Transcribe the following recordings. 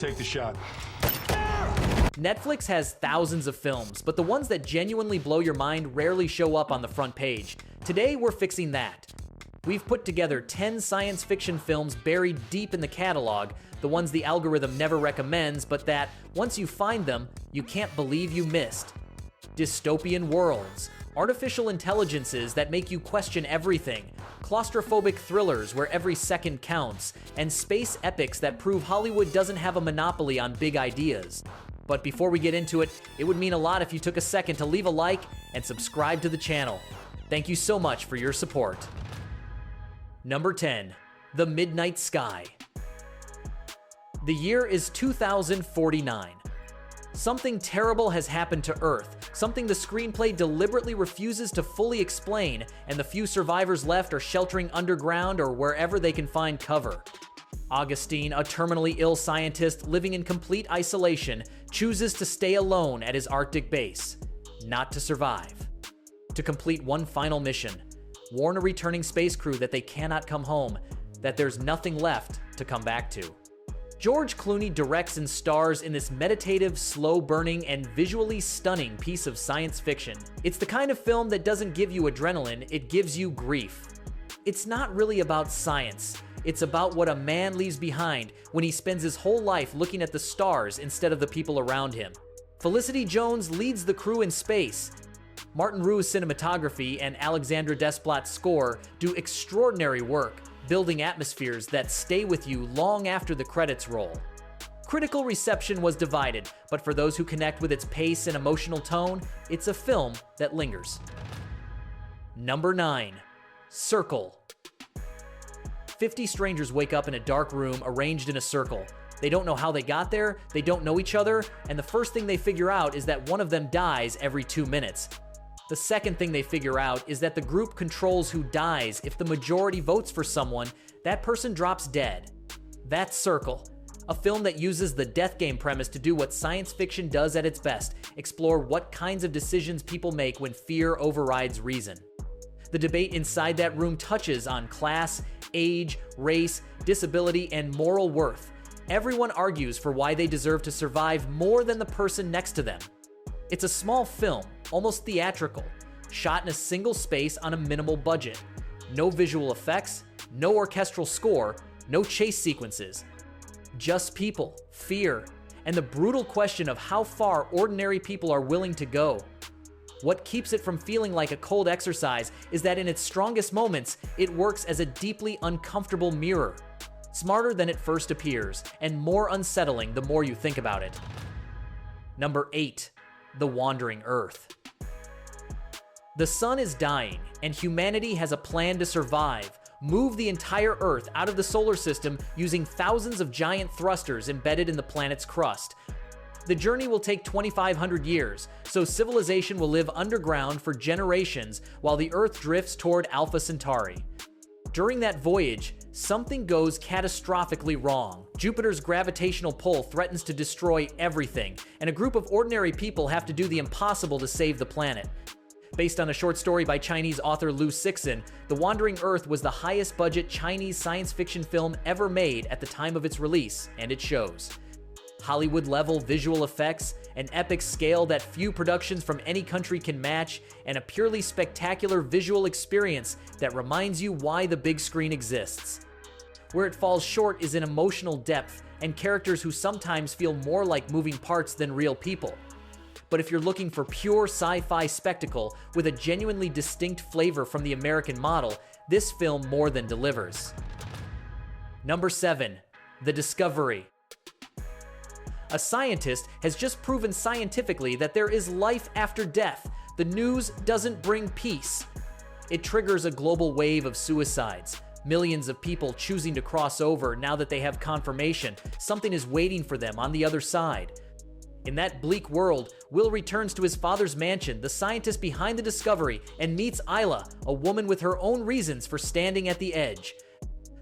Take the shot. Netflix has thousands of films, but the ones that genuinely blow your mind rarely show up on the front page. Today, we're fixing that. We've put together 10 science fiction films buried deep in the catalog, the ones the algorithm never recommends, but that, once you find them, you can't believe you missed. Dystopian worlds, artificial intelligences that make you question everything, claustrophobic thrillers where every second counts, and space epics that prove Hollywood doesn't have a monopoly on big ideas. But before we get into it, it would mean a lot if you took a second to leave a like and subscribe to the channel. Thank you so much for your support. Number 10. The Midnight Sky. The year is 2049. Something terrible has happened to Earth, something the screenplay deliberately refuses to fully explain, and the few survivors left are sheltering underground or wherever they can find cover. Augustine, a terminally ill scientist living in complete isolation, chooses to stay alone at his Arctic base, not to survive. To complete one final mission, warn a returning space crew that they cannot come home, that there's nothing left to come back to. George Clooney directs and stars in this meditative, slow-burning, and visually stunning piece of science fiction. It's the kind of film that doesn't give you adrenaline, it gives you grief. It's not really about science. It's about what a man leaves behind when he spends his whole life looking at the stars instead of the people around him. Felicity Jones leads the crew in space. Martin Rue's cinematography and Alexandre Desplat's score do extraordinary work, building atmospheres that stay with you long after the credits roll. Critical reception was divided, but for those who connect with its pace and emotional tone, it's a film that lingers. Number 9. Circle. 50 strangers wake up in a dark room arranged in a circle. They don't know how they got there, they don't know each other, and the first thing they figure out is that one of them dies every 2 minutes. The second thing they figure out is that the group controls who dies. If the majority votes for someone, that person drops dead. That's Circle, a film that uses the death game premise to do what science fiction does at its best, explore what kinds of decisions people make when fear overrides reason. The debate inside that room touches on class, age, race, disability, and moral worth. Everyone argues for why they deserve to survive more than the person next to them. It's a small film, almost theatrical, shot in a single space on a minimal budget. No visual effects, no orchestral score, no chase sequences. Just people, fear, and the brutal question of how far ordinary people are willing to go. What keeps it from feeling like a cold exercise is that in its strongest moments, it works as a deeply uncomfortable mirror. Smarter than it first appears, and more unsettling the more you think about it. Number 8. The Wandering Earth. The sun is dying, and humanity has a plan to survive. Move the entire Earth out of the solar system using thousands of giant thrusters embedded in the planet's crust. The journey will take 2,500 years, so civilization will live underground for generations while the Earth drifts toward Alpha Centauri. During that voyage, something goes catastrophically wrong. Jupiter's gravitational pull threatens to destroy everything, and a group of ordinary people have to do the impossible to save the planet. Based on a short story by Chinese author Liu Cixin, The Wandering Earth was the highest-budget Chinese science fiction film ever made at the time of its release, and it shows. Hollywood-level visual effects, an epic scale that few productions from any country can match, and a purely spectacular visual experience that reminds you why the big screen exists. Where it falls short is in emotional depth and characters who sometimes feel more like moving parts than real people. But if you're looking for pure sci-fi spectacle with a genuinely distinct flavor from the American model, this film more than delivers. Number 7. The Discovery. A scientist has just proven scientifically that there is life after death. The news doesn't bring peace. It triggers a global wave of suicides. Millions of people choosing to cross over now that they have confirmation something is waiting for them on the other side. In that bleak world, Will returns to his father's mansion, the scientist behind the discovery, and meets Isla, a woman with her own reasons for standing at the edge.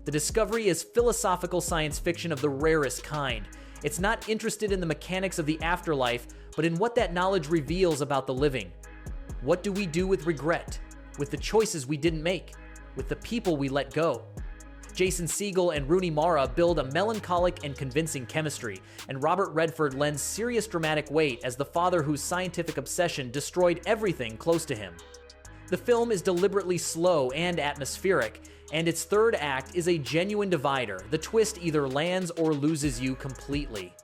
The Discovery is philosophical science fiction of the rarest kind. It's not interested in the mechanics of the afterlife, but in what that knowledge reveals about the living. What do we do with regret? With the choices we didn't make? With the people we let go? Jason Segel and Rooney Mara build a melancholic and convincing chemistry, and Robert Redford lends serious dramatic weight as the father whose scientific obsession destroyed everything close to him. The film is deliberately slow and atmospheric, and its third act is a genuine divider. The twist either lands or loses you completely.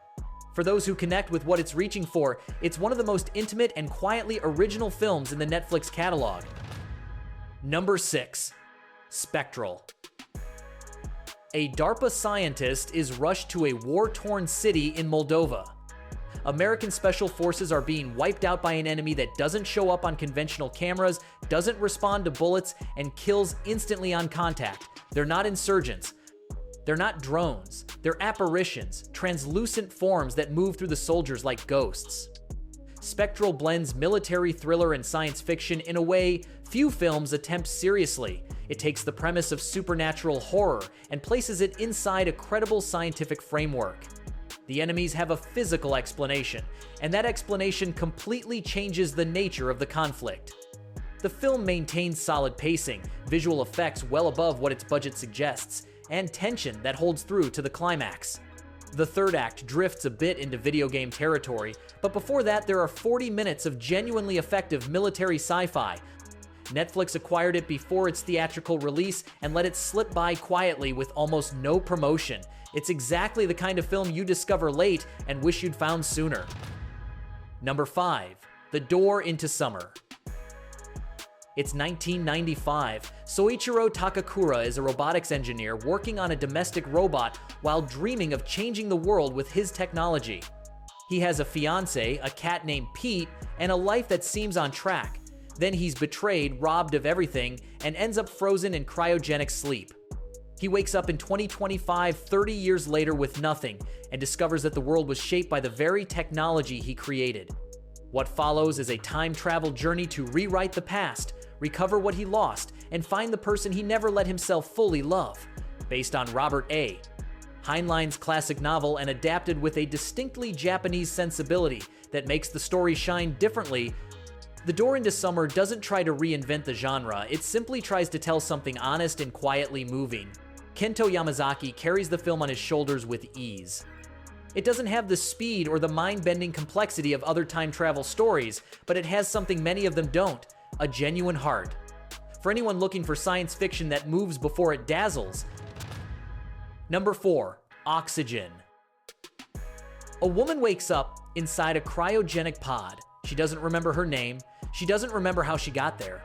For those who connect with what it's reaching for, it's one of the most intimate and quietly original films in the Netflix catalog. Number 6. Spectral. A DARPA scientist is rushed to a war-torn city in Moldova. American special forces are being wiped out by an enemy that doesn't show up on conventional cameras, doesn't respond to bullets, and kills instantly on contact. They're not insurgents. They're not drones. They're apparitions, translucent forms that move through the soldiers like ghosts. Spectral blends military thriller and science fiction in a way few films attempt seriously. It takes the premise of supernatural horror and places it inside a credible scientific framework. The enemies have a physical explanation, and that explanation completely changes the nature of the conflict. The film maintains solid pacing, visual effects well above what its budget suggests, and tension that holds through to the climax. The third act drifts a bit into video game territory, but before that there are 40 minutes of genuinely effective military sci-fi. Netflix acquired it before its theatrical release and let it slip by quietly with almost no promotion. It's exactly the kind of film you discover late and wish you'd found sooner. Number 5. The Door into Summer. It's 1995. Soichiro Takakura is a robotics engineer working on a domestic robot while dreaming of changing the world with his technology. He has a fiancée, a cat named Pete, and a life that seems on track. Then he's betrayed, robbed of everything, and ends up frozen in cryogenic sleep. He wakes up in 2025, 30 years later with nothing, and discovers that the world was shaped by the very technology he created. What follows is a time travel journey to rewrite the past, recover what he lost, and find the person he never let himself fully love. Based on Robert A. Heinlein's classic novel and adapted with a distinctly Japanese sensibility that makes the story shine differently, The Door into Summer doesn't try to reinvent the genre, it simply tries to tell something honest and quietly moving. Kento Yamazaki carries the film on his shoulders with ease. It doesn't have the speed or the mind-bending complexity of other time travel stories, but it has something many of them don't, a genuine heart. For anyone looking for science fiction that moves before it dazzles. Number 4. Oxygen. A woman wakes up inside a cryogenic pod. She doesn't remember her name. She doesn't remember how she got there.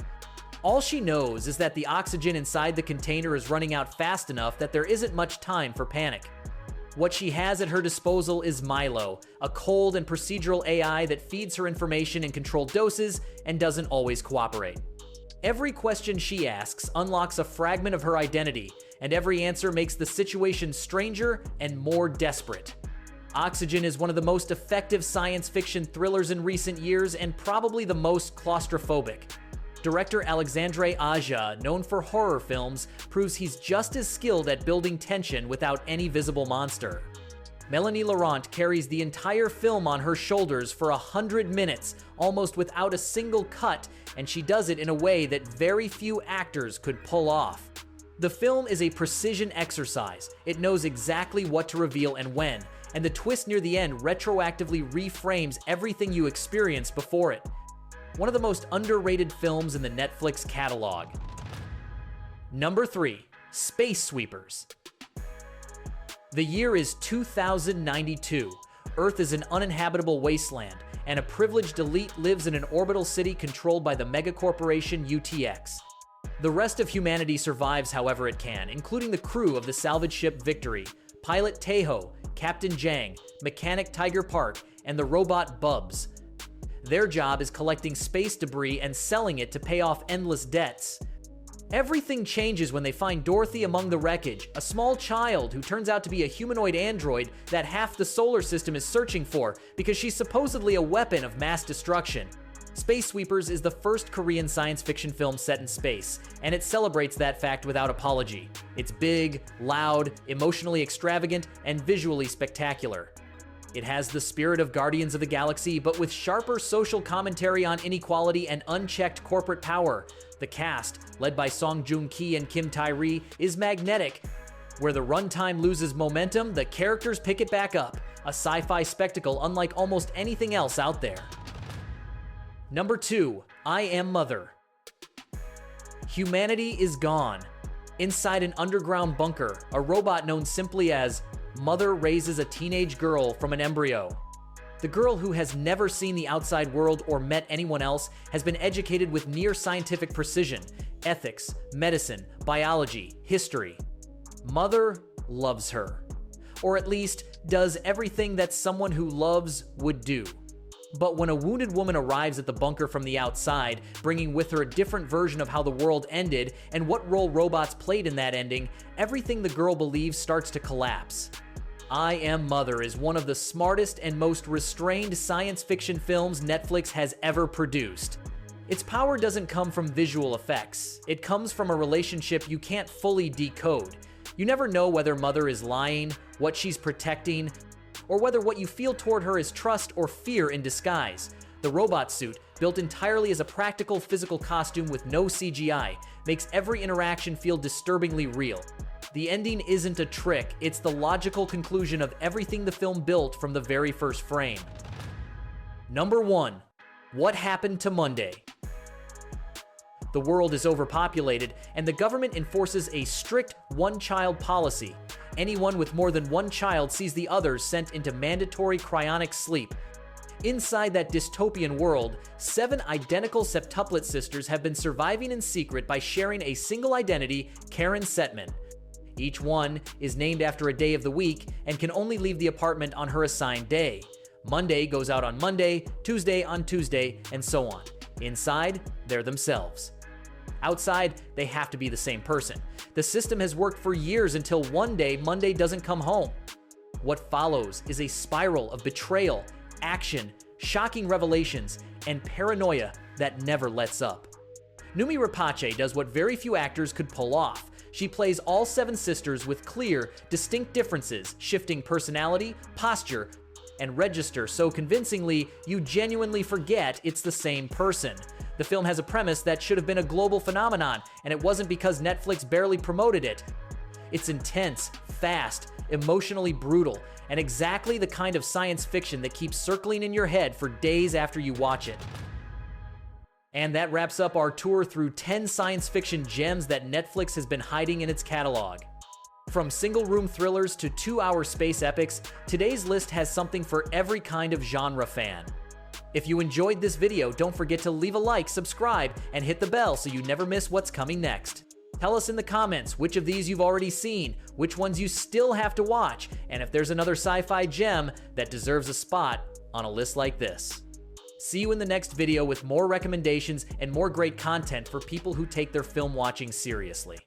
All she knows is that the oxygen inside the container is running out fast enough that there isn't much time for panic. What she has at her disposal is Milo, a cold and procedural AI that feeds her information in controlled doses and doesn't always cooperate. Every question she asks unlocks a fragment of her identity, and every answer makes the situation stranger and more desperate. Oxygen is one of the most effective science fiction thrillers in recent years and probably the most claustrophobic. Director Alexandre Aja, known for horror films, proves he's just as skilled at building tension without any visible monster. Melanie Laurent carries the entire film on her shoulders for 100 minutes, almost without a single cut, and she does it in a way that very few actors could pull off. The film is a precision exercise. It knows exactly what to reveal and when, and the twist near the end retroactively reframes everything you experienced before it. One of the most underrated films in the Netflix catalog. Number 3. Space Sweepers. The year is 2092. Earth is an uninhabitable wasteland, and a privileged elite lives in an orbital city controlled by the megacorporation UTX. The rest of humanity survives however it can, including the crew of the salvage ship Victory, pilot Tejo, Captain Jang, mechanic Tiger Park, and the robot Bubs. Their job is collecting space debris and selling it to pay off endless debts. Everything changes when they find Dorothy among the wreckage, a small child who turns out to be a humanoid android that half the solar system is searching for because she's supposedly a weapon of mass destruction. Space Sweepers is the first Korean science fiction film set in space, and it celebrates that fact without apology. It's big, loud, emotionally extravagant, and visually spectacular. It has the spirit of Guardians of the Galaxy, but with sharper social commentary on inequality and unchecked corporate power. The cast, led by Song Joong-ki and Kim Tae-ri, is magnetic, Where the runtime loses momentum, the characters pick it back up. A sci-fi spectacle unlike almost anything else out there. Number 2, I Am Mother. Humanity is gone. Inside an underground bunker, a robot known simply as Mother raises a teenage girl from an embryo. The girl, who has never seen the outside world or met anyone else, has been educated with near scientific precision: ethics, medicine, biology, history. Mother loves her. Or at least, does everything that someone who loves would do. But when a wounded woman arrives at the bunker from the outside, bringing with her a different version of how the world ended and what role robots played in that ending, everything the girl believes starts to collapse. I Am Mother is one of the smartest and most restrained science fiction films Netflix has ever produced. Its power doesn't come from visual effects. It comes from a relationship you can't fully decode. You never know whether Mother is lying, what she's protecting, or whether what you feel toward her is trust or fear in disguise. The robot suit, built entirely as a practical physical costume with no CGI, makes every interaction feel disturbingly real. The ending isn't a trick, it's the logical conclusion of everything the film built from the very first frame. Number 1. What Happened to Monday? The world is overpopulated, and the government enforces a strict one-child policy. Anyone with more than one child sees the others sent into mandatory cryonic sleep. Inside that dystopian world, 7 identical septuplet sisters have been surviving in secret by sharing a single identity, Karen Setman. Each one is named after a day of the week and can only leave the apartment on her assigned day. Monday goes out on Monday, Tuesday on Tuesday, and so on. Inside, they're themselves. Outside, they have to be the same person. The system has worked for years until one day Monday doesn't come home. What follows is a spiral of betrayal, action, shocking revelations, and paranoia that never lets up. Numi Rapace does what very few actors could pull off. She plays all 7 sisters with clear, distinct differences, shifting personality, posture, and register so convincingly you genuinely forget it's the same person. The film has a premise that should have been a global phenomenon, and it wasn't because Netflix barely promoted it. It's intense, fast, emotionally brutal, and exactly the kind of science fiction that keeps circling in your head for days after you watch it. And that wraps up our tour through 10 science fiction gems that Netflix has been hiding in its catalog. From single-room thrillers to 2-hour space epics, today's list has something for every kind of genre fan. If you enjoyed this video, don't forget to leave a like, subscribe, and hit the bell so you never miss what's coming next. Tell us in the comments which of these you've already seen, which ones you still have to watch, and if there's another sci-fi gem that deserves a spot on a list like this. See you in the next video with more recommendations and more great content for people who take their film watching seriously.